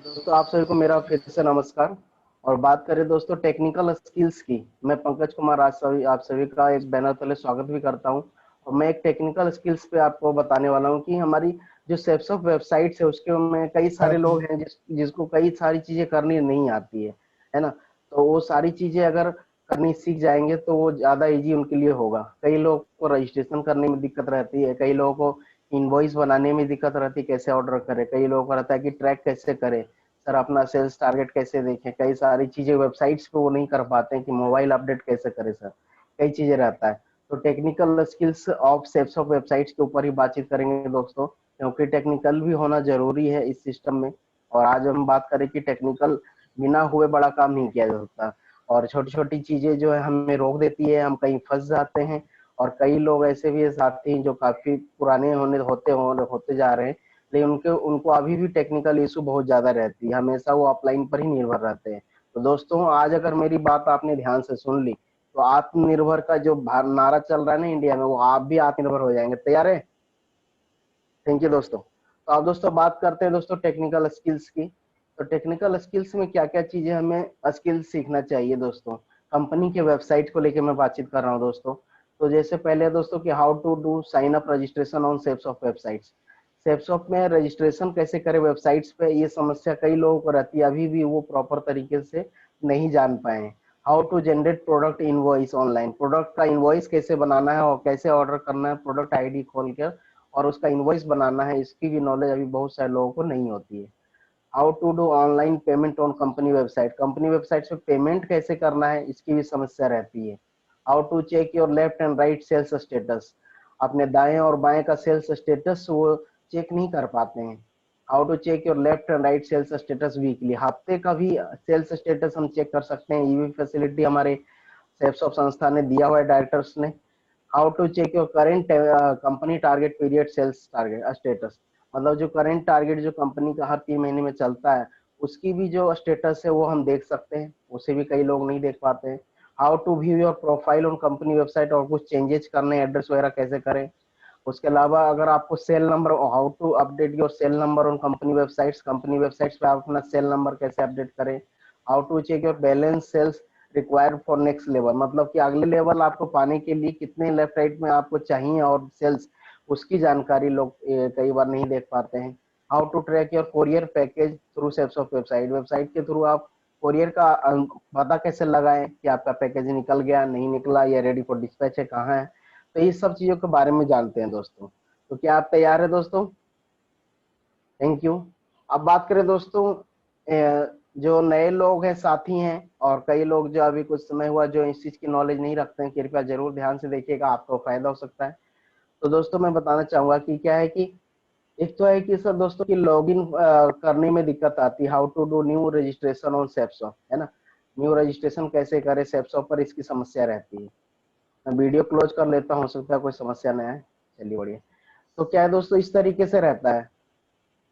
दोस्तों आप सभी को मेरा फिर से नमस्कार। और बात करें दोस्तों टेक्निकल स्किल्स की, मैं पंकज कुमार आज आप सभी का एक बैनर तले स्वागत भी करता हूं। और मैं एक टेक्निकल स्किल्स पे आपको बताने वाला हूं कि हमारी जो सेप्सॉफ वेबसाइट्स है उसके में कई सारे लोग हैं जिसको कई सारी चीजें करनी नहीं आती है ना। तो वो सारी चीजें अगर करनी सीख जाएंगे तो वो ज्यादा इजी उनके लिए होगा। कई लोग को रजिस्ट्रेशन करने में दिक्कत रहती है, कई लोगों को इनवॉइस बनाने में दिक्कत रहती है, कैसे ऑर्डर करे, कई लोगों को रहता है कि ट्रैक कैसे करे, सर अपना सेल्स टारगेट कैसे देखें, कई सारी चीजें वेबसाइट्स पे वो नहीं कर पाते हैं कि मोबाइल अपडेट कैसे करें सर, कई चीजें रहता है। तो technical skills of ceps of websites के ऊपर ही बातचीत करेंगे दोस्तों, क्योंकि टेक्निकल भी होना जरूरी है इस सिस्टम में। और आज हम बात करें कि टेक्निकल बिना हुए बड़ा काम नहीं किया जा सकता, और छोटी छोटी चीजें जो है हमें रोक देती है, हम कहीं फंस जाते हैं। और कई लोग ऐसे भी साथी हैं जो काफी पुराने होते जा रहे हैं, लेकिन उनके उनको अभी भी टेक्निकल इशू बहुत ज्यादा रहती है, हमेशा वो ऑफलाइन पर ही निर्भर रहते हैं। तो दोस्तों आज अगर मेरी बात आपने ध्यान से सुन ली तो आत्मनिर्भर का जो नारा चल रहा है ना इंडिया में, वो आप भी आत्मनिर्भर हो जाएंगे। तैयार है? थैंक यू दोस्तों। तो आप दोस्तों बात करते हैं दोस्तों टेक्निकल स्किल्स की। तो टेक्निकल स्किल्स में क्या क्या चीजें हमें स्किल्स सीखना चाहिए दोस्तों। कंपनी के वेबसाइट को लेकर मैं बातचीत कर रहा हूँ दोस्तों। तो जैसे पहले दोस्तों कि how to do sign up registration on सेप्स ऑफ वेबसाइट्स। सेप्सॉप में रजिस्ट्रेशन कैसे करें वेबसाइट्स पे, ये समस्या कई लोगों को रहती है, अभी भी वो प्रॉपर तरीके से नहीं जान पाए। How to generate product invoice online, product का इनवॉइस कैसे बनाना है और कैसे ऑर्डर करना है, प्रोडक्ट आईडी खोल कर और उसका इनवॉइस बनाना है, इसकी भी नॉलेज अभी बहुत सारे लोगों को नहीं होती है। How to do online payment on company website, company website पे पेमेंट कैसे करना है, इसकी भी समस्या रहती है। How to check your left and right sales status, अपने दाएं और बाएं का सेल्स स्टेटस वो चेक नहीं कर पाते हैं। How to check your left and right sales status weekly, हफ्ते का भी सेल्स स्टेटस हम चेक कर सकते हैं, ये भी फैसिलिटी हमारे सेप्सॉप संस्था ने दिया हुआ है डायरेक्टर्स ने। How to check your current company target period sales target status, मतलब जो करेंट टारगेट जो कंपनी का हर 3 महीने में चलता है उसकी भी जो स्टेटस है वो हम देख सकते हैं, उसे भी कई लोग नहीं देख पाते हैं। How to view your profile on company website, और कुछ चेंजेस करने एड्रेस वगैरह कैसे करें। उसके अलावा अगर आपको cell number, how to update your cell number on company websites पे आप अपना सेल नंबर कैसे अपडेट करें। How to check your balance sales required for next level, मतलब कि अगले लेवल आपको पाने के लिए कितने लेफ्ट राइट में आपको चाहिए और सेल्स, उसकी जानकारी लोग कई बार नहीं देख पाते हैं। How to track your courier package through steps of website, website के थ्रू आप कोरियर का पता कैसे लगाएं कि आपका पैकेज निकल गया, नहीं निकला, या रेडी फॉर डिस्पैच है, कहाँ है। तो इस सब चीजों के बारे में जानते हैं दोस्तों। तो क्या आप तैयार है दोस्तों? Thank you. अब बात करें दोस्तों, जो नए लोग हैं साथी हैं और कई लोग जो अभी कुछ समय हुआ जो इस चीज की नॉलेज नहीं रखते हैं, कृपया जरूर ध्यान से देखिएगा, आपको फायदा हो सकता है। तो दोस्तों मैं बताना चाहूंगा कि क्या है कि एक तो है कि सर दोस्तों की लॉगिन करने में दिक्कत आती है। How to do new registration on सेप्सॉप, है ना। न्यू रजिस्ट्रेशन कैसे करें सेप्सॉप पर, इसकी समस्या रहती है। मैं वीडियो क्लोज कर लेता हूँ, हो सकता है कोई समस्या न है। चलिए बढ़िया। तो क्या है दोस्तों, इस तरीके से रहता है।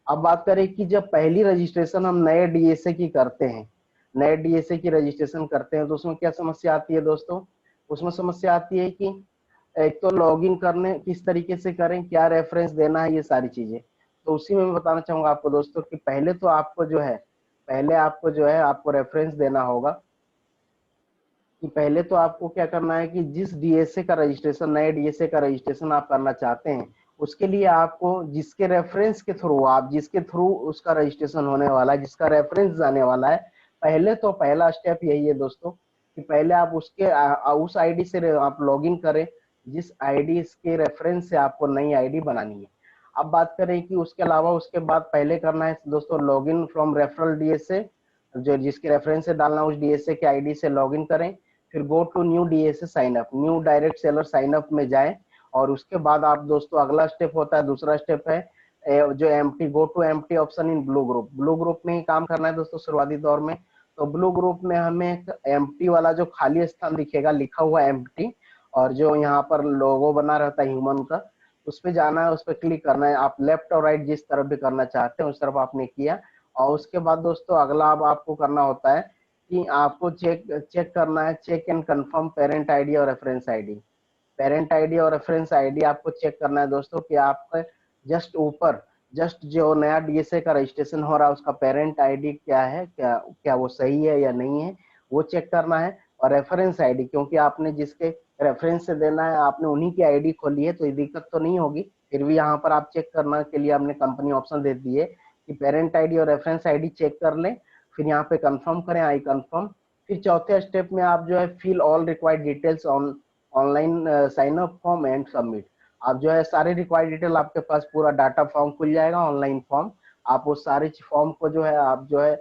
अब बात करें कि जब पहली रजिस्ट्रेशन हम नए डीएसए की करते हैं, नए डीएसए की रजिस्ट्रेशन करते हैं, तो उसमें क्या समस्या आती है दोस्तों। उसमें समस्या आती है कि एक तो लॉगिन करने किस तरीके से करें, क्या रेफरेंस देना है, ये सारी चीजें। तो उसी में मैं बताना चाहूंगा आपको दोस्तों कि पहले तो आपको जो है, पहले आपको जो है आपको रेफरेंस देना होगा कि पहले तो आपको क्या करना है कि जिस डीएसए का रजिस्ट्रेशन, नए डीएसए का रजिस्ट्रेशन आप करना चाहते हैं, उसके लिए आपको जिसके रेफरेंस के थ्रू, आप जिसके थ्रू उसका रजिस्ट्रेशन होने वाला है, जिसका रेफरेंस जाने वाला है, पहले तो पहला स्टेप यही है दोस्तों कि पहले आप उसके उस आईडी से आप लॉगिन करें जिस आईडी के रेफरेंस से आपको नई आईडी बनानी है। अब बात करें कि उसके अलावा उसके बाद पहले करना है दोस्तों लॉगिन फ्रॉम रेफरल डीएसए, जो जिसके रेफरेंस से डालना उस डीएसए के आईडी से लॉगिन करें। फिर go to new DSA sign up, new direct seller sign up में जाएं। और उसके बाद आप दोस्तों अगला स्टेप होता है, दूसरा स्टेप है जो empty, go to empty option in blue group, blue group में ही काम करना है दोस्तों शुरुआती दौर में। तो ब्लू ग्रुप में हमें एक एम्प्टी वाला जो खाली स्थान दिखेगा लिखा हुआ एम्प्टी, और जो यहाँ पर लोगो बना रहता है ह्यूमन का, उस पर जाना है, उस पर क्लिक करना है। आप लेफ्ट और राइट जिस तरफ भी करना चाहते हैं उस तरफ आपने किया। और उसके बाद दोस्तों अगला अब आपको करना होता है कि आपको चेक चेक करना है, check and confirm parent ID और रेफरेंस आईडी। पेरेंट आईडी और रेफरेंस आईडी आपको चेक करना है दोस्तों कि आपके जस्ट ऊपर जस्ट जो नया डीएसए का रजिस्ट्रेशन हो रहा है उसका पेरेंट आईडी क्या है, क्या क्या वो सही है या नहीं है, वो चेक करना है। और रेफरेंस आईडी, क्योंकि आपने जिसके रेफरेंस से देना है आपने उन्हीं की आईडी खोली है तो ये दिक्कत तो नहीं होगी। फिर भी यहाँ पर आप चेक करने के लिए आपने कंपनी ऑप्शन दे दी है कि पेरेंट आईडी और रेफरेंस आईडी चेक कर लें। फिर यहाँ पे कंफर्म करें, आई कंफर्म। फिर चौथे स्टेप में आप जो है fill all required details on online sign up form and submit. आप जो है सारे रिक्वायर्ड डिटेल, आपके पास पूरा डाटा फॉर्म खुल जाएगा ऑनलाइन फॉर्म। आप उस सारे फॉर्म को जो है आप जो है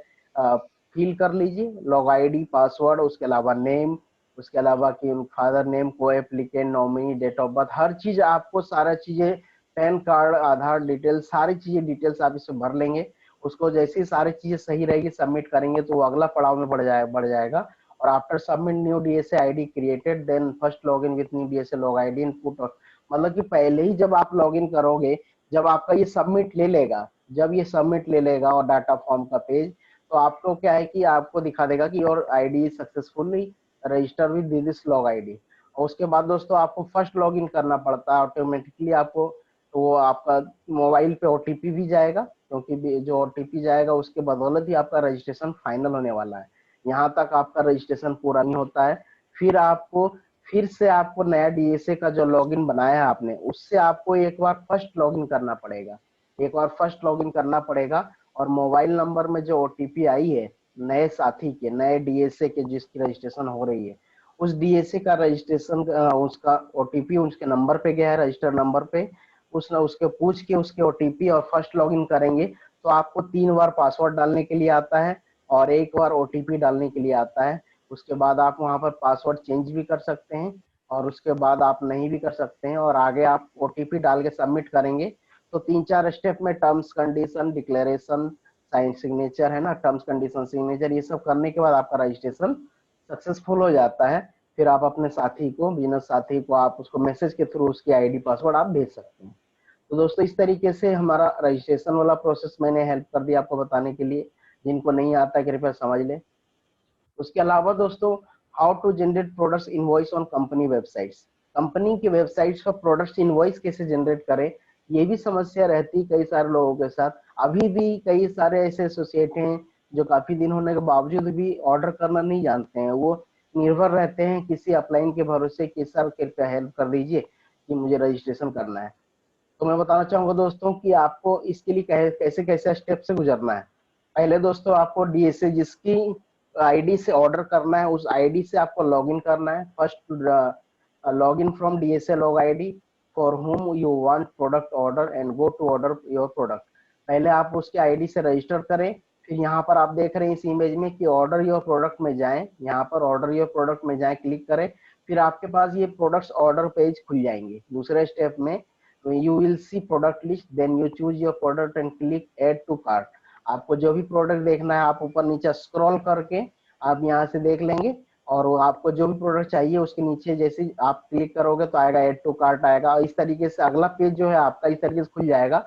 फिल कर लीजिए, लॉग आईडी, पासवर्ड, उसके अलावा नेम, उसके अलावा कि father name, co applicant, nominee, date of birth, हर चीज आपको, सारा चीजें, पैन कार्ड, आधार डिटेल, सारी चीजें डिटेल्स आप इसमें भर लेंगे। उसको जैसे ही सारी चीजें सही रहेगी सबमिट करेंगे तो वो अगला पड़ाव में बढ़ जाएगा। और after submit new DSA ID created then first login with new DSA log ID input. मतलब कि पहले ही जब आप लॉगिन करोगे, जब आपका ये सबमिट ले लेगा, जब ये सबमिट ले लेगा और डाटा फॉर्म का पेज, तो आपको क्या है कि आपको दिखा देगा कि your ID successfully register with this log ID. और उसके बाद दोस्तों आपको फर्स्ट लॉगिन करना पड़ता है ऑटोमेटिकली आपको। तो वो आपका मोबाइल पे ओटीपी भी जाएगा, क्योंकि जो ओटीपी जाएगा उसके बदौलत ही आपका रजिस्ट्रेशन फाइनल होने वाला है। यहाँ तक आपका रजिस्ट्रेशन पूरा नहीं होता है। फिर आपको फिर से आपको नया डीएसए का जो लॉगिन बनाया है आपने, उससे आपको एक बार फर्स्ट लॉगिन करना पड़ेगा, एक बार फर्स्ट लॉगिन करना पड़ेगा। और मोबाइल नंबर में जो ओटीपी आई है नए साथी के, नए डीएसए के जिसकी रजिस्ट्रेशन हो रही है, उस डीएसए का रजिस्ट्रेशन उसका ओटीपी उसके नंबर पे गया है, रजिस्टर नंबर पे। उसने उसके पूछ के उसके ओटीपी और फर्स्ट लॉगिन करेंगे तो आपको 3 बार पासवर्ड डालने के लिए आता है और 1 बार ओटीपी डालने के लिए आता है। उसके बाद आप वहां पर पासवर्ड चेंज भी कर सकते हैं और उसके बाद आप नहीं भी कर सकते हैं, और आगे आप ओटीपी डाल के सबमिट करेंगे तो 3-4 स्टेप में terms condition, declaration, sign, signature है ना, टर्म्स कंडीशन सिग्नेचर, ये सब करने के बाद आपका रजिस्ट्रेशन सक्सेसफुल हो जाता है। फिर आप अपने साथी को, बिजनेस साथी को, आप उसको मैसेज के थ्रू उसकी आईडी पासवर्ड आप भेज सकते हैं। तो दोस्तों इस तरीके से हमारा रजिस्ट्रेशन वाला प्रोसेस मैंने हेल्प कर दिया आपको बताने के लिए। जिनको नहीं आता है कृपया समझ लें। उसके अलावा दोस्तों, how to generate products invoice on company websites. Company की वेबसाइट्स पर प्रोडक्ट्स इनवॉइस कैसे जनरेट करें, ये भी समस्या रहती कई सारे लोगों के साथ। अभी भी कई सारे ऐसे एसोसिएट हैं जो काफी दिन होने के बावजूद भी ऑर्डर करना नहीं जानते हैं। वो निर्भर रहते हैं किसी अपलाइन के भरोसे कि सर कृपया हेल्प कर दीजिए कि मुझे रजिस्ट्रेशन करना है। तो मैं बताना चाहूंगा दोस्तों कि आपको इसके लिए कैसे कैसे स्टेप से गुजरना है। पहले दोस्तों आपको डीएसए जिसकी आईडी से ऑर्डर करना है उस आईडी से आपको लॉगिन करना है। First login from DSA log ID for whom you want product order and go to order your product। पहले आप उसके आईडी से रजिस्टर करें। फिर यहाँ पर आप देख रहे हैं इस इमेज में कि ऑर्डर योर प्रोडक्ट में जाएं, यहाँ पर ऑर्डर योर प्रोडक्ट में जाएं, क्लिक करें। फिर आपके पास ये प्रोडक्ट्स ऑर्डर पेज खुल जाएंगे। दूसरे स्टेप में you will see product list, then you choose your product and click add to cart। आपको जो भी प्रोडक्ट देखना है आप ऊपर नीचे स्क्रॉल करके आप यहाँ से देख लेंगे, और वो आपको जो भी प्रोडक्ट चाहिए उसके नीचे जैसे आप क्लिक करोगे तो आएगा ऐड टू कार्ट आएगा। इस तरीके से अगला पेज जो है आपका इस तरीके से खुल जाएगा।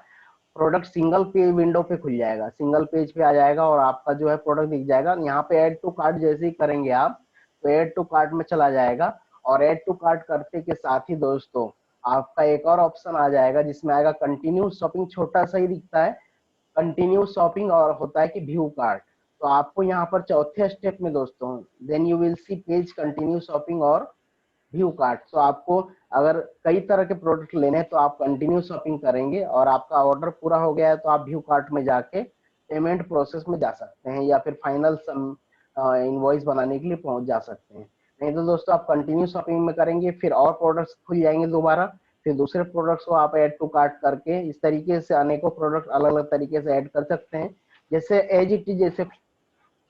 प्रोडक्ट सिंगल पेज विंडो पे खुल जाएगा, सिंगल पेज पे आ जाएगा और आपका जो है प्रोडक्ट दिख जाएगा। यहाँ पे ऐड टू कार्ट जैसे ही करेंगे आप तो ऐड टू कार्ट में चला जाएगा। और ऐड टू कार्ट करते के साथ ही दोस्तों आपका एक और ऑप्शन आ जाएगा जिसमें आएगा कंटिन्यू शॉपिंग, छोटा सा ही दिखता है कंटिन्यू शॉपिंग, और होता है कि व्यू कार्ट। तो आपको यहाँ पर चौथे स्टेप में दोस्तों then you will see page continue shopping और व्यू कार्ट। तो आपको अगर कई तरह के प्रोडक्ट लेने हैं तो आप कंटिन्यू शॉपिंग करेंगे, और आपका ऑर्डर पूरा हो गया है तो आप व्यू कार्ट में जाके पेमेंट प्रोसेस में जा सकते हैं या फिर फाइनल इनवॉइस बनाने के लिए पहुंच जा सकते हैं। नहीं तो दोस्तों आप कंटिन्यू शॉपिंग में करेंगे फिर और प्रोडक्ट्स खुल जाएंगे दोबारा, फिर दूसरे प्रोडक्ट्स को आप ऐड टू कार्ट करके इस तरीके से अनेकों प्रोडक्ट अलग अलग तरीके से ऐड कर सकते हैं। जैसे एज इट इज, जैसे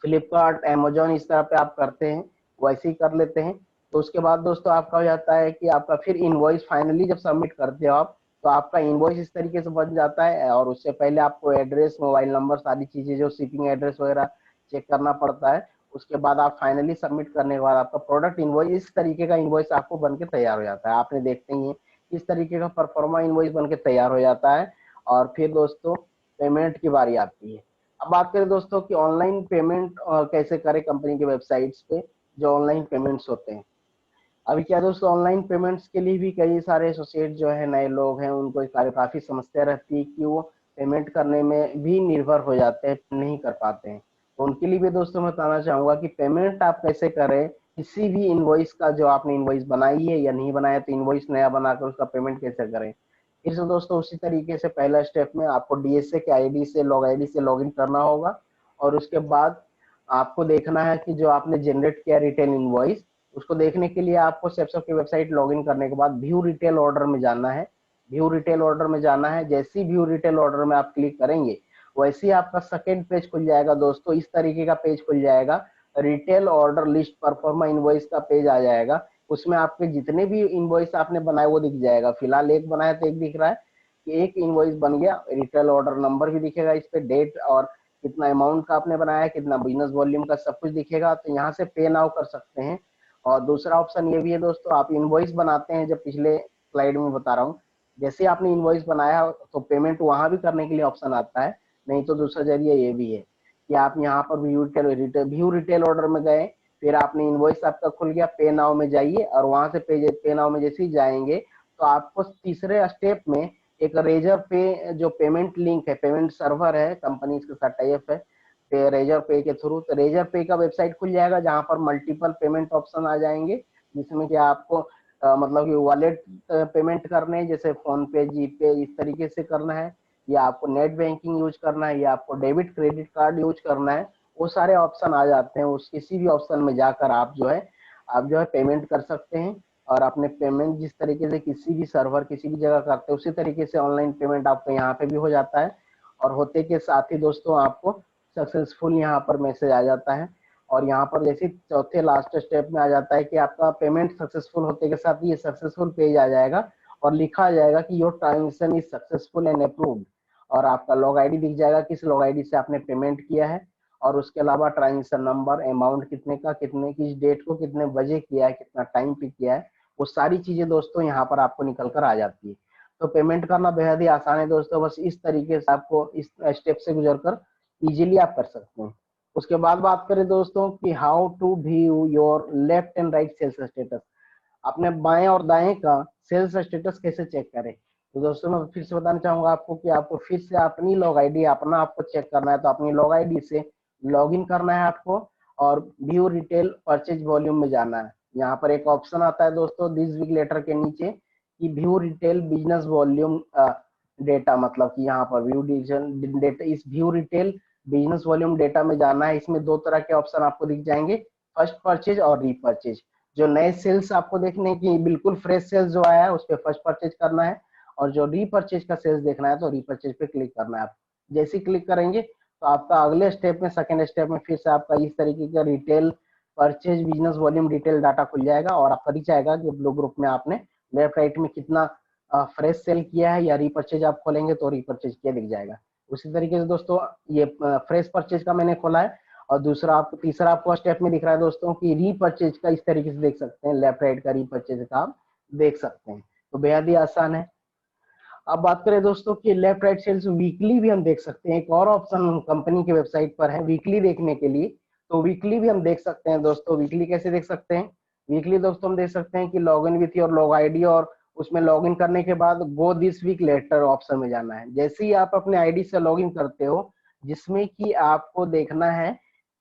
फ्लिपकार्ट, अमेजोन इस तरह पे आप करते हैं वैसे ही कर लेते हैं। तो उसके बाद दोस्तों आपका हो जाता है कि आपका फिर इनवॉइस फाइनली जब सबमिट करते हो आप तो आपका इनवॉइस इस तरीके से बन जाता है। और उससे पहले आपको एड्रेस, मोबाइल नंबर, सारी चीजें जो शिपिंग एड्रेस वगैरह चेक करना पड़ता है। उसके बाद आप फाइनली सबमिट करने के बाद आपका प्रोडक्ट इनवॉइस, इस तरीके का इनवॉइस आपको बन के तैयार हो जाता है। आपने देखते ही है इस तरीके का परफॉर्मा इनवॉइस बन के तैयार हो जाता है। और फिर दोस्तों पेमेंट की बारी आती है। अब बात करें दोस्तों कि ऑनलाइन पेमेंट कैसे करें कंपनी के वेबसाइट्स पे जो ऑनलाइन पेमेंट्स होते हैं। अभी क्या दोस्तों ऑनलाइन पेमेंट्स के लिए भी कई सारे एसोसिएट जो है नए लोग हैं उनको काफी समस्या रहती है कि वो पेमेंट करने में भी निर्भर हो जाते हैं, नहीं कर पाते हैं। तो उनके लिए भी दोस्तों मैं बताना चाहूंगा कि पेमेंट आप कैसे करें, किसी भी इनवॉइस का, जो आपने इनवॉइस बनाई है या नहीं बनाया तो इनवॉइस नया बनाकर उसका पेमेंट कैसे करें। फिर से दोस्तों उसी तरीके से पहला स्टेप में आपको डीएसए के आईडी से लॉग इन करना होगा, और उसके बाद आपको देखना है कि जो आपने जनरेट किया रिटेल इनवॉइस, उसको देखने के लिए आपको सेप्सो की वेबसाइट लॉगिन करने के बाद व्यू रिटेल ऑर्डर में जाना है। व्यू रिटेल ऑर्डर में जाना है, जैसे ही व्यू रिटेल ऑर्डर में आप क्लिक करेंगे वैसे ही आपका सेकेंड पेज खुल जाएगा दोस्तों। इस तरीके का पेज खुल जाएगा, retail order list proforma invoice का पेज आ जाएगा। उसमें आपके जितने भी इनवॉइस आपने बनाए वो दिख जाएगा। फिलहाल एक बनाया तो एक दिख रहा है कि एक इनवॉइस बन गया, रिटेल ऑर्डर नंबर भी दिखेगा इस पे, डेट और कितना अमाउंट का आपने बनाया, कितना बिजनेस वॉल्यूम का, सब कुछ दिखेगा। तो यहाँ से पे नाउ कर सकते हैं। और दूसरा ऑप्शन ये भी है दोस्तों, आप इनवॉइस बनाते हैं, जब पिछले स्लाइड में बता रहा हूँ, जैसे आपने इनवॉइस बनाया तो पेमेंट वहां भी करने के लिए ऑप्शन आता है। नहीं तो दूसरा जरिया ये भी है कि आप यहाँ पर व्यू रिटेल ऑर्डर में गए, फिर आपने इनवॉइस आपका खुल गया, पे नाउ में जाइए और वहां से पे नाउ में जैसे ही जाएंगे तो आपको तीसरे स्टेप में एक रेजर पे जो पेमेंट लिंक है, पेमेंट सर्वर है, कंपनी के साथ टाई अप है रेजर पे के थ्रू, तो रेजर पे का वेबसाइट खुल जाएगा जहां पर मल्टीपल पेमेंट ऑप्शन आ जाएंगे, जिसमें कि आपको मतलब कि वॉलेट पेमेंट करने, जैसे फोन पे, जी पे, इस तरीके से करना है, या आपको नेट बैंकिंग यूज करना है, या आपको डेबिट क्रेडिट कार्ड यूज करना है, वो सारे ऑप्शन आ जाते हैं। उस किसी भी ऑप्शन में जाकर आप जो है पेमेंट कर सकते हैं। और अपने पेमेंट जिस तरीके से किसी भी सर्वर किसी भी जगह करते हैं उसी तरीके से ऑनलाइन पेमेंट आपको यहाँ पे भी हो जाता है। और होते के साथ ही दोस्तों आपको सक्सेसफुल यहाँ पर मैसेज आ जाता है। और यहाँ पर जैसे चौथे लास्ट स्टेप में आ जाता है कि आपका पेमेंट सक्सेसफुल होते के साथ ये सक्सेसफुल पेज आ जाएगा और लिखा आ जाएगा कि your transaction is successful and approved. और आपका लॉग आईडी दिख जाएगा, किस लॉग आईडी से आपने पेमेंट किया है, और उसके अलावा ट्रांजेक्शन नंबर, अमाउंट कितने का, कितने किस डेट को, कितने बजे किया है, कितना टाइम पे किया है, वो सारी चीजें दोस्तों यहाँ पर आपको निकल कर आ जाती है। तो पेमेंट करना बेहद ही आसान है दोस्तों, बस इस तरीके से आपको इस स्टेप से गुजरकर इजीली आप कर सकते हैं। उसके बाद बात करें दोस्तों कि how to view your left and right sales status, अपने बाएं और दाएं का सेल्स स्टेटस कैसे चेक करें। तो दोस्तों मैं फिर से बताना चाहूंगा आपको कि आपको फिर से अपनी लॉग आईडी अपना आपको चेक करना है, तो अपनी लॉग आईडी से लॉग इन करना है आपको और व्यू रिटेल परचेज वॉल्यूम में जाना है। यहाँ पर एक ऑप्शन आता है दोस्तों दिस वीक लेटर के नीचे कि view retail business volume data, मतलब कि यहाँ पर व्यू डिटेल डेटा, इस view retail business volume data में जाना है। इसमें दो तरह के ऑप्शन आपको दिख जाएंगे, फर्स्ट परचेज और रीपरचेज। जो नए सेल्स आपको देखने की बिल्कुल फ्रेश सेल्स जो आया है उस पर फर्स्ट परचेज करना है, और जो रीपरचेज का सेल्स देखना है तो रीपरचेज पे क्लिक करना है। आप जैसे ही क्लिक करेंगे तो आपका अगले स्टेप में, सेकंड स्टेप में फिर से आपका इस तरीके का retail purchase business volume detail data खुल जाएगा और आपका दिख जाएगा कि ब्लू ग्रुप में आपने लेफ्ट राइट में कितना फ्रेश सेल किया है, या रीपरचेज आप खोलेंगे तो रीपरचेज किया दिख जाएगा। उसी तरीके से दोस्तों ये फ्रेश परचेज का मैंने खोला है, और दूसरा आपको तीसरा आपको स्टेप में दिख रहा है दोस्तों कि रीपरचेज का इस तरीके से देख सकते हैं, लेफ्ट राइट का रीपरचेज का आप देख सकते हैं। तो बेहद ही आसान है। अब बात करें दोस्तों कि लेफ्ट राइट सेल्स वीकली भी हम देख सकते हैं, एक और ऑप्शन कंपनी के वेबसाइट पर है वीकली देखने के लिए। तो वीकली भी हम देख सकते हैं दोस्तों। वीकली कैसे देख सकते हैं, वीकली दोस्तों हम देख सकते हैं कि log in with your log ID, और उसमें लॉग इन करने के बाद go this week letter option में जाना है। जैसे ही आप अपने आईडी से लॉग इन करते हो, जिसमें कि आपको देखना है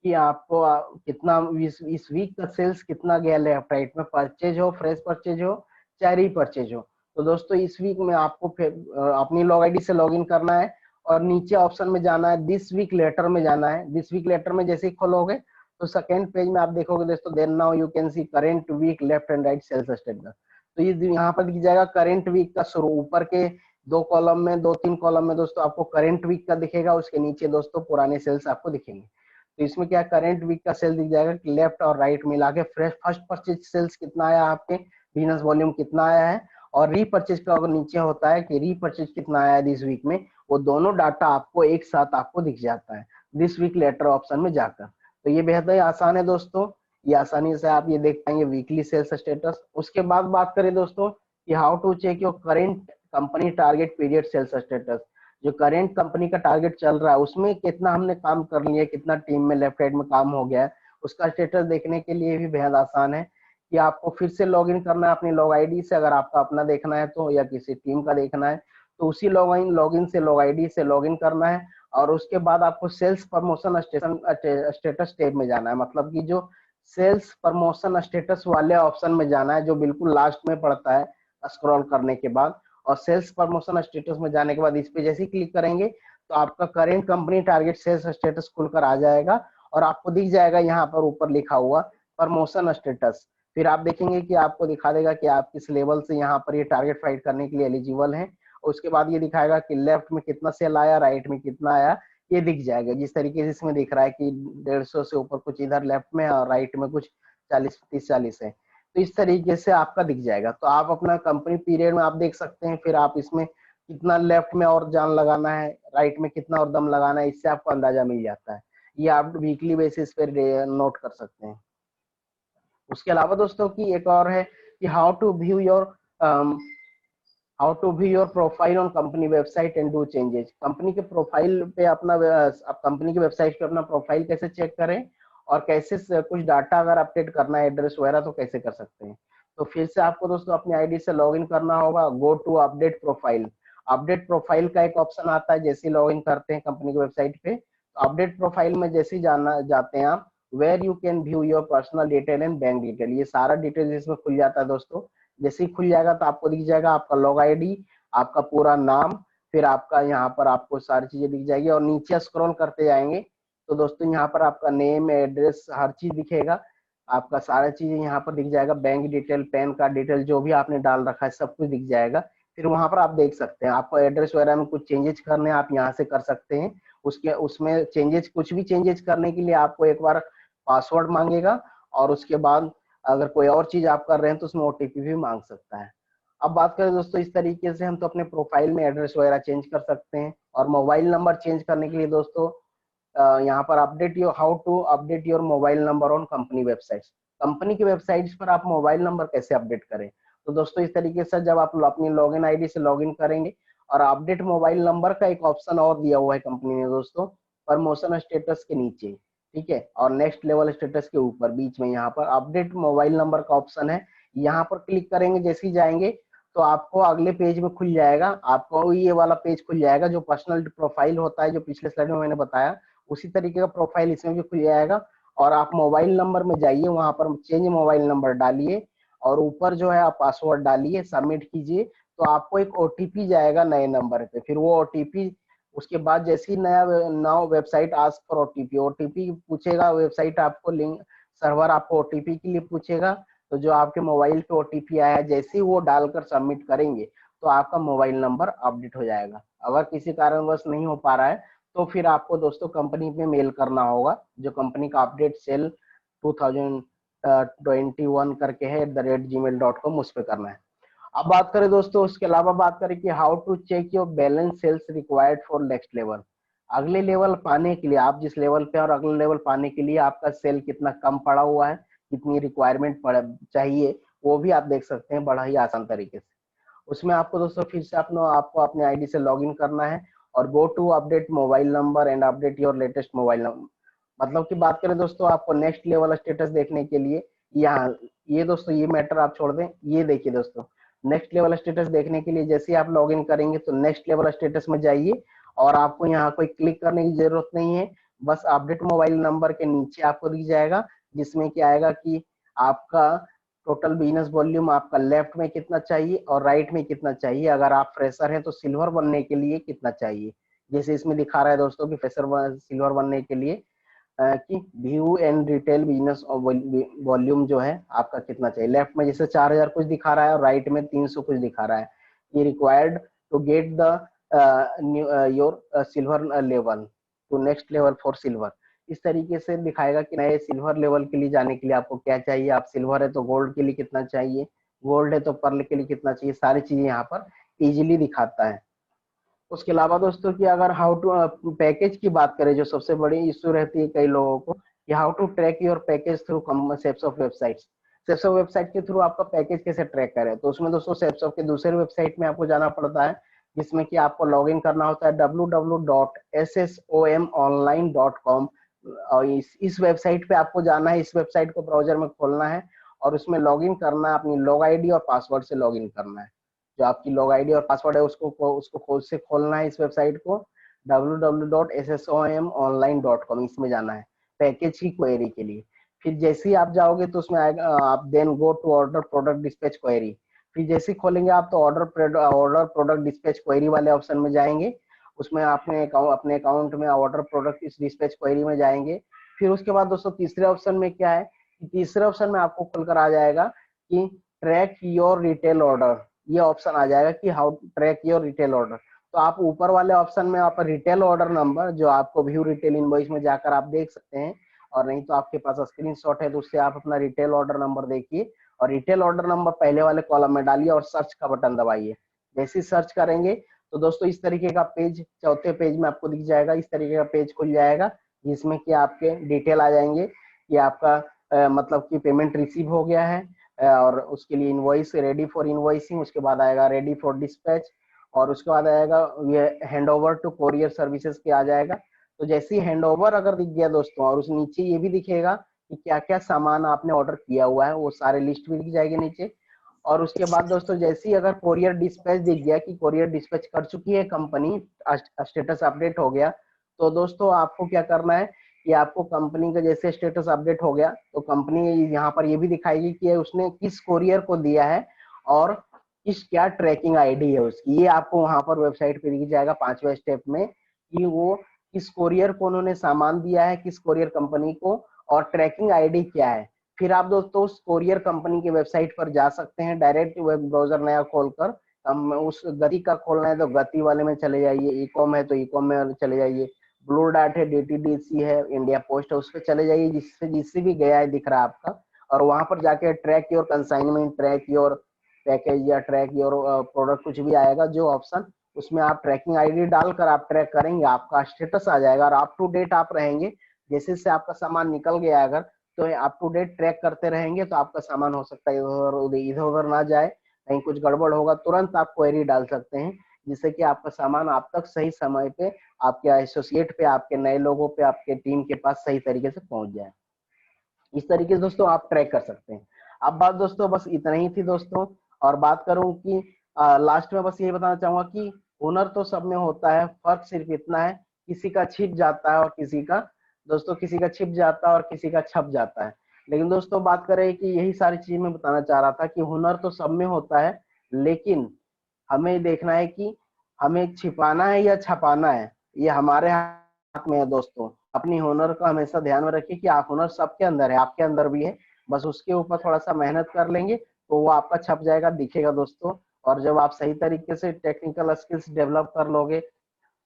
कि आपको कितना इस वीक का सेल्स कितना गया लेफ्ट राइट में, परचेज हो, फ्रेश परचेज हो, चाहे रीपरचेज हो। तो दोस्तों इस वीक में आपको फिर अपनी लॉग आईडी से लॉग इन करना है और नीचे ऑप्शन में जाना है, दिस वीक लेटर में जाना है। दिस वीक लेटर में जैसे ही खोलोगे तो सेकंड पेज में आप देखोगे दोस्तों, then now you can see current week left and right sales status. तो ये यहाँ पर दिख जाएगा करेंट वीक का शुरू, ऊपर के दो कॉलम में, दो तीन कॉलम में दोस्तों आपको करेंट वीक का दिखेगा, उसके नीचे दोस्तों पुराने सेल्स आपको दिखेंगे। तो इसमें क्या करेंट वीक का सेल दिख जाएगा कि लेफ्ट और राइट मिला के फ्रेश फर्स्ट परचेज सेल्स कितना आया, आपके बिजनेस वॉल्यूम कितना आया है, और रीपरचेज का अगर नीचे होता है कि रीपरचेज कितना आया दिस वीक में, वो दोनों डाटा आपको एक साथ आपको दिख जाता है दिस वीक लेटर ऑप्शन में जाकर। तो ये बेहद ही आसान है दोस्तों, ये आसानी से आप ये देख पाएंगे वीकली सेल्स स्टेटस। उसके बाद बात करें दोस्तों कि how to check your current company target period sales status. जो करेंट कंपनी का टारगेट चल रहा है उसमें कितना हमने काम कर लिया, कितना टीम में लेफ्ट राइट में काम हो गया है, उसका स्टेटस देखने के लिए भी बेहद आसान है कि आपको फिर से लॉगिन करना है अपनी लॉग आईडी से, अगर आपका अपना देखना है तो, या किसी टीम का देखना है तो उसी लॉगिन से लॉग आईडी से लॉगिन करना है और उसके बाद आपको सेल्स प्रमोशन स्टेटस टैब में जाना है, मतलब कि जो सेल्स प्रमोशन स्टेटस वाले ऑप्शन में जाना है जो बिल्कुल लास्ट में पड़ता है स्क्रॉल करने के बाद। और सेल्स प्रमोशन स्टेटस में जाने के बाद इस पे जैसे ही क्लिक करेंगे तो आपका current company target sales status खुलकर आ जाएगा और आपको दिख जाएगा यहाँ पर ऊपर लिखा हुआ प्रमोशन स्टेटस। फिर आप देखेंगे कि आपको दिखा देगा कि आप किस लेवल से यहाँ पर ये टारगेट फाइट करने के लिए एलिजिबल हैं। उसके बाद ये दिखाएगा कि लेफ्ट में कितना सेल आया, राइट में कितना आया, ये दिख जाएगा। जिस तरीके से इसमें दिख रहा है कि 150 से ऊपर कुछ इधर लेफ्ट में और राइट में कुछ 40-30-40 है, तो इस तरीके से आपका दिख जाएगा। तो आप अपना कंपनी पीरियड में आप देख सकते हैं, फिर आप इसमें कितना लेफ्ट में और जान लगाना है, राइट में कितना और दम लगाना है, इससे आपको अंदाजा मिल जाता है। ये आप वीकली बेसिस पर नोट कर सकते हैं। उसके अलावा दोस्तों की एक और है कि how to view your profile on company website and do changes. Company के प्रोफाइल पे अपना आप कंपनी की वेबसाइट पे अपना प्रोफाइल कैसे चेक करें और कैसे कुछ डाटा अगर अपडेट करना है, एड्रेस वगैरह, तो कैसे कर सकते हैं। तो फिर से आपको दोस्तों अपनी आईडी से लॉगिन करना होगा। Go to update profile. Update profile का एक ऑप्शन आता है जैसे लॉगिन करते हैं कंपनी की वेबसाइट पे। तो अपडेट प्रोफाइल में जैसे जाना जाते हैं आप, where you can view your personal detail and bank detail, ये सारा डिटेल इसमें खुल जाता है दोस्तों। जैसे ही खुल जाएगा तो आपको दिख जाएगा आपका लॉग आईडी, आपका पूरा नाम, फिर आपका यहाँ पर आपको सारी चीजें दिख जाएगी और नीचे स्क्रॉल करते जाएंगे तो दोस्तों यहाँ पर आपका नेम, एड्रेस, हर चीज दिखेगा। आपका सारा चीजें यहाँ पर दिख जाएगा, bank detail, pan card detail, जो भी आपने डाल रखा है सब कुछ दिख जाएगा। फिर वहां पर आप देख सकते हैं आपको एड्रेस वगैरह में कुछ चेंजेस करने आप यहाँ से कर सकते हैं। उसमें चेंजेस, कुछ भी चेंजेस करने के लिए आपको एक बार पासवर्ड मांगेगा और उसके बाद अगर कोई और चीज आप कर रहे हैं तो उसमें ओटीपी भी मांग सकता है। अब बात करें दोस्तों, इस तरीके से हम तो अपने प्रोफाइल में एड्रेस वगैरह चेंज कर सकते हैं। और मोबाइल नंबर चेंज करने के लिए दोस्तों यहाँ पर how to update your mobile number on company websites. Company की वेबसाइट्स पर आप मोबाइल नंबर कैसे अपडेट करें। तो दोस्तों इस तरीके से जब आप अपनी लॉगिन आईडी से लॉगिन करेंगे और अपडेट मोबाइल नंबर का एक ऑप्शन और दिया हुआ है कंपनी ने दोस्तों, प्रमोशन स्टेटस के नीचे, ठीक है, और नेक्स्ट लेवल स्टेटस के ऊपर बीच में यहाँ पर अपडेट मोबाइल नंबर का ऑप्शन है। यहाँ पर क्लिक करेंगे जैसे ही जाएंगे तो आपको अगले पेज में खुल जाएगा, आपको ये वाला पेज खुल जाएगा जो पर्सनल प्रोफाइल होता है, जो पिछले स्लाइड में मैंने बताया उसी तरीके का प्रोफाइल इसमें भी खुल जाएगा। और आप मोबाइल नंबर में जाइए, वहां पर चेंज मोबाइल नंबर डालिए और ऊपर जो है आप पासवर्ड डालिए, सबमिट कीजिए, तो आपको एक ओटीपी जाएगा नए नंबर पे। फिर वो ओटीपी, उसके बाद जैसे ही now website ask for OTP, OTP पूछेगा वेबसाइट, आपको लिंक सर्वर आपको ओटीपी के लिए पूछेगा। तो जो आपके मोबाइल पे ओटीपी आया जैसे ही वो डालकर सबमिट करेंगे तो आपका मोबाइल नंबर अपडेट हो जाएगा। अगर किसी कारणवश नहीं हो पा रहा है तो फिर आपको दोस्तों कंपनी पे मेल करना होगा, जो कंपनी का अपडेट सेल 2021 करके है @gmail.com, उस पर करना है। अब बात करें दोस्तों, उसके अलावा बात करें कि how to check your balance sales required for next level. अगले लेवल पाने के लिए, आप जिस लेवल पे और अगले लेवल पाने के लिए आपका सेल कितना कम पड़ा हुआ है, कितनी रिक्वायरमेंट चाहिए, वो भी आप देख सकते हैं बड़ा ही आसान तरीके से। उसमें आपको दोस्तों फिर से आपको अपने आईडी से लॉगिन करना है और go to update mobile number and update your latest mobile number. मतलब की बात करें दोस्तों, आपको नेक्स्ट लेवल स्टेटस देखने के लिए यहाँ, ये दोस्तों ये मैटर आप छोड़ दें, ये देखिए दोस्तों, नेक्स्ट लेवल स्टेटस देखने के लिए जैसे ही आप लॉगिन करेंगे तो नेक्स्ट लेवल स्टेटस में जाइए और आपको यहाँ कोई क्लिक करने की जरूरत नहीं है, बस अपडेट मोबाइल नंबर के नीचे आपको दिख जाएगा जिसमें क्या आएगा कि आपका टोटल बिजनेस वॉल्यूम आपका लेफ्ट में कितना चाहिए और राइट में कितना चाहिए। अगर आप फ्रेशर हैं तो सिल्वर बनने के लिए कितना चाहिए, जैसे इसमें दिखा रहा है दोस्तों कि फ्रेशर सिल्वर बनने के लिए कि view and retail business volume जो है आपका कितना चाहिए। लेफ्ट में जैसे 4000 कुछ दिखा रहा है और राइट में 300 कुछ दिखा रहा है। ये required to get the your silver level to next level for silver. इस तरीके से दिखाएगा कि नए सिल्वर लेवल के लिए जाने के लिए आपको क्या चाहिए। आप सिल्वर है तो गोल्ड के लिए कितना चाहिए, गोल्ड है तो पर्ल के लिए कितना चाहिए, सारी चीजें यहाँ पर इजीली दिखाता है। उसके अलावा दोस्तों कि अगर हाउ टू पैकेज की बात करें, जो सबसे बड़ी इश्यू रहती है कई लोगों को, कि how to track your package through सेप्सॉफ्ट वेबसाइट्स। सेप्सॉफ्ट वेबसाइट के थ्रू आपका पैकेज कैसे ट्रैक करें, तो उसमें दोस्तों सेप्सॉफ्ट के दूसरे वेबसाइट में आपको जाना पड़ता है जिसमें कि आपको लॉगिन करना होता है www.ssomonline.com। और इस वेबसाइट पे आपको जाना है, इस वेबसाइट को ब्राउजर में खोलना है और उसमें लॉगिन करना है, अपनी लॉग आईडी और पासवर्ड से लॉगिन करना है। जो आपकी लॉग आईडी और पासवर्ड है उसको खुद से खोलना है इस वेबसाइट को, www.ssomonline.com, इसमें जाना है पैकेज की क्वेरी के लिए। फिर जैसे ही आप जाओगे तो उसमें आएगा, आप then go to order product dispatch query. फिर जैसे ही खोलेंगे आप तो ऑर्डर प्रोडक्ट डिस्पैच क्वेरी वाले ऑप्शन में जाएंगे, उसमें आपने अपने अकाउंट में ऑर्डर प्रोडक्ट इस डिस्पैच क्वेरी में जाएंगे। फिर उसके बाद दोस्तों तीसरे ऑप्शन में क्या है, तीसरे ऑप्शन में आपको खुलकर आ जाएगा कि ट्रैक योर रिटेल ऑर्डर, ये ऑप्शन आ जाएगा कि how track your retail order. तो आप ऊपर वाले ऑप्शन में आप रिटेल ऑर्डर नंबर, जो आपको व्यू रिटेल इनवॉइस में जाकर आप देख सकते हैं, और नहीं तो आपके पास स्क्रीनशॉट है तो उससे आप अपना रिटेल ऑर्डर नंबर देखिए, और रिटेल ऑर्डर नंबर पहले वाले कॉलम में डालिए और सर्च का बटन दबाइए। जैसे ही सर्च करेंगे तो दोस्तों इस तरीके का पेज, चौथे पेज में आपको दिख जाएगा, इस तरीके का पेज खुल जाएगा, जिसमें कि आपके डिटेल आ जाएंगे कि आपका मतलब कि पेमेंट रिसीव हो गया है, और उसके लिए इनवॉइस रेडी फॉर इनवॉइसिंग, उसके बाद आएगा रेडी फॉर डिस्पैच, और उसके बाद आएगा ये hand over to courier services के आ जाएगा। तो जैसे ही हैंड ओवर अगर दिख गया दोस्तों, और उस नीचे ये भी दिखेगा कि क्या क्या सामान आपने ऑर्डर किया हुआ है, वो सारे लिस्ट भी दिख जाएगी नीचे। और उसके बाद दोस्तों जैसे ही अगर कोरियर डिस्पैच दिख गया कि कोरियर डिस्पैच कर चुकी है कंपनी, स्टेटस अपडेट हो गया, तो दोस्तों आपको क्या करना है कि आपको कंपनी का जैसे स्टेटस अपडेट हो गया तो कंपनी यहाँ पर ये भी दिखाएगी कि उसने किस कोरियर को दिया है और किस क्या ट्रैकिंग आईडी है उसकी, ये आपको वहां पर वेबसाइट पे दिख जाएगा 5वें स्टेप में कि वो किस कोरियर को उन्होंने सामान दिया है, किस कोरियर कंपनी को, और ट्रैकिंग आईडी क्या है। फिर आप दोस्तों उस कोरियर कंपनी के वेबसाइट पर जा सकते हैं, डायरेक्ट वेब ब्राउजर नया खोलकर। हम उस गति का खोलना है तो गति वाले में चले जाइए, ई कॉम है तो ई कॉम में चले जाइए, ब्लू डार्ट है, डीटीडीसी है, इंडिया पोस्ट है, उस पर चले जाइए जिससे भी गया है दिख रहा है आपका, और वहां पर जाके track your consignment, track your package या ट्रैक योर प्रोडक्ट, कुछ भी आएगा जो ऑप्शन, उसमें आप ट्रैकिंग आईडी डालकर आप ट्रैक करेंगे, आपका स्टेटस आ जाएगा और अप टू डेट आप रहेंगे। जैसे से आपका सामान निकल गया अगर, तो अप टू डेट ट्रैक करते रहेंगे तो आपका सामान हो सकता है इधर उधर ना जाए, कहीं कुछ गड़बड़ होगा तुरंत आप क्वेरी डाल सकते हैं, जिससे कि आपका सामान आप तक सही समय पे, आपके एसोसिएट पे, आपके नए लोगों पे, आपके टीम के पास सही तरीके से पहुंच जाए। इस तरीके से दोस्तों आप ट्रैक कर सकते हैं। अब बात दोस्तों बस इतना ही थी दोस्तों, और बात करूं कि लास्ट में बस यही बताना चाहूंगा कि हुनर तो सब में होता है, फर्क सिर्फ इतना है किसी का छिप जाता है और किसी का छिप जाता है और किसी का छप जाता है। लेकिन दोस्तों बात करें कि यही सारी चीज मैं बताना चाह रहा था कि हुनर तो सब में होता है, लेकिन हमें देखना है कि हमें छिपाना है या छपाना है, ये हमारे हाथ में है दोस्तों। अपनी हुनर का हमेशा ध्यान में रखिए कि आप हुनर सबके अंदर है, आपके अंदर भी है, बस उसके ऊपर थोड़ा सा मेहनत कर लेंगे तो वो आपका छप जाएगा, दिखेगा दोस्तों। और जब आप सही तरीके से टेक्निकल स्किल्स डेवलप कर लोगे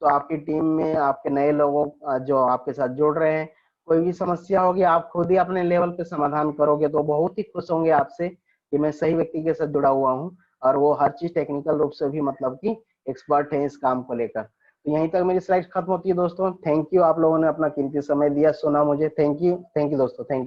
तो आपकी टीम में आपके नए लोगों जो आपके साथ जुड़ रहे हैं, कोई भी समस्या होगी आप खुद ही अपने लेवल पे समाधान करोगे तो बहुत ही खुश होंगे आपसे कि मैं सही व्यक्ति के साथ जुड़ा हुआ हूँ, और वो हर चीज टेक्निकल रूप से भी मतलब कि एक्सपर्ट है इस काम को लेकर। तो यहीं तक मेरी स्लाइड खत्म होती है दोस्तों। थैंक यू, आप लोगों ने अपना कीमती समय दिया, सुना मुझे। थैंक यू दोस्तों, थैंक यू।